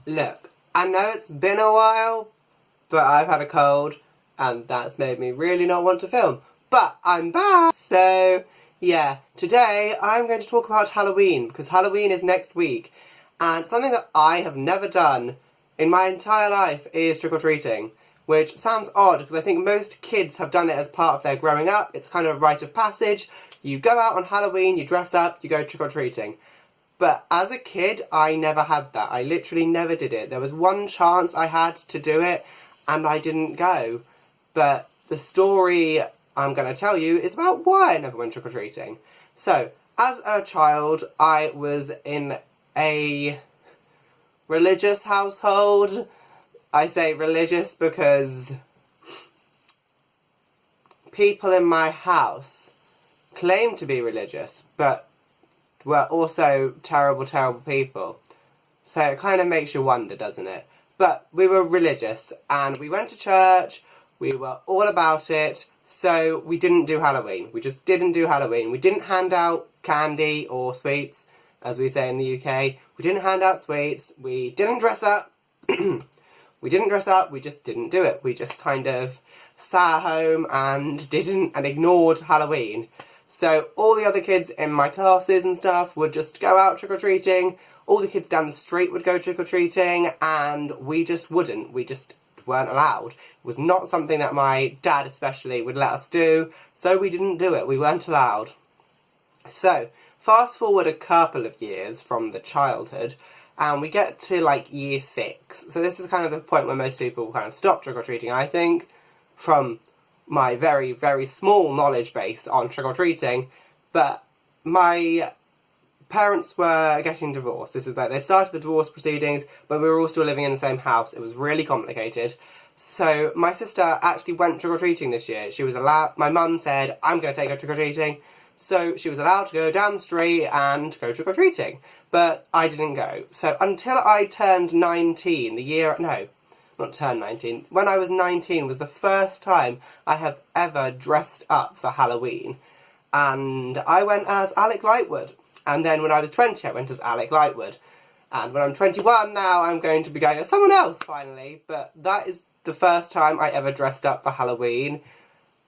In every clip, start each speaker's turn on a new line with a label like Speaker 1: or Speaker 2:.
Speaker 1: Look, I know it's been a while, but I've had a cold, and that's made me really not want to film. But I'm back! So, yeah, today I'm going to talk about Halloween, because Halloween is next week, and something that I have never done in my entire life is trick-or-treating, which sounds odd, because I think most kids have done it as part of their growing up. It's kind of a rite of passage. You go out on Halloween, you dress up, you go trick-or-treating. But as a kid, I never had that. I literally never did it. There was one chance I had to do it, and I didn't go. But the story I'm going to tell you is about why I never went trick-or-treating. So, as a child, I was in a religious household. I say religious because people in my house claim to be religious, but were also terrible, terrible people. So it kind of makes you wonder, doesn't it? But we were religious, and we went to church, we were all about it, so we didn't do Halloween. We just didn't do Halloween. We didn't hand out candy or sweets, as we say in the UK. We didn't hand out sweets, we didn't dress up. We didn't dress up, we just didn't do it. We just kind of sat at home and ignored Halloween. So all the other kids in my classes and stuff would just go out trick-or-treating, all the kids down the street would go trick-or-treating, and we just wouldn't. We just weren't allowed. It was not something that my dad especially would let us do, so we didn't do it. We weren't allowed. So, fast forward a couple of years from the childhood, and we get to like year 6. So this is kind of the point where most people kind of stop trick-or-treating, I think, from my very, very small knowledge base on trick-or-treating, but my parents were getting divorced. This is like, they started the divorce proceedings, but we were all still living in the same house. It was really complicated. So my sister actually went trick-or-treating this year. She was allowed, my mum said, I'm going to take her trick-or-treating, so she was allowed to go down the street and go trick-or-treating, but I didn't go. So until I turned 19, not turned 19. When I was 19 was the first time I have ever dressed up for Halloween. And I went as Alec Lightwood. And then when I was 20, I went as Alec Lightwood. And when I'm 21 now, I'm going to be going as someone else, finally. But that is the first time I ever dressed up for Halloween.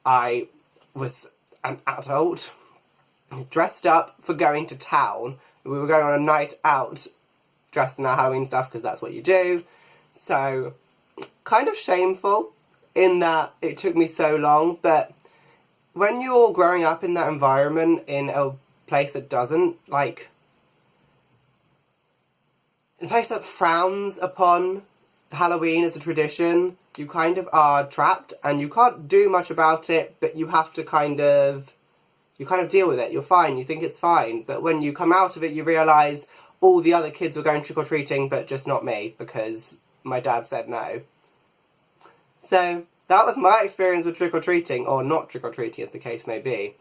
Speaker 1: I was an adult, dressed up for going to town. We were going on a night out, dressed in our Halloween stuff, because that's what you do. So, kind of shameful in that it took me so long, but when you're growing up in that environment, in a place that doesn't, like, in a place that frowns upon Halloween as a tradition, you kind of are trapped, and you can't do much about it, but you have to kind of deal with it. You're fine, you think it's fine, but when you come out of it, you realise all the other kids were going trick-or-treating, but just not me, because my dad said no. So, that was my experience with trick-or-treating, or not trick-or-treating as the case may be.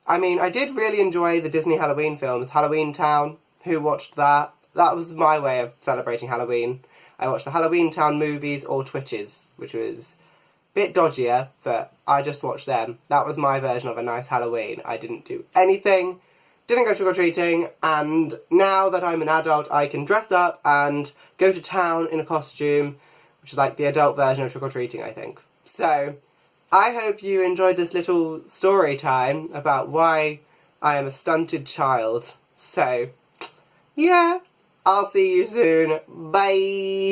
Speaker 1: I mean, I did really enjoy the Disney Halloween films, Halloween Town. Who watched that? That was my way of celebrating Halloween. I watched the Halloween Town movies or Twitches, which was a bit dodgier, but I just watched them. That was my version of a nice Halloween. I didn't do anything, didn't go trick-or-treating, and now that I'm an adult, I can dress up and go to town in a costume, which is like the adult version of trick-or-treating, I think. So, I hope you enjoyed this little story time about why I am a stunted child. So, yeah, I'll see you soon. Bye!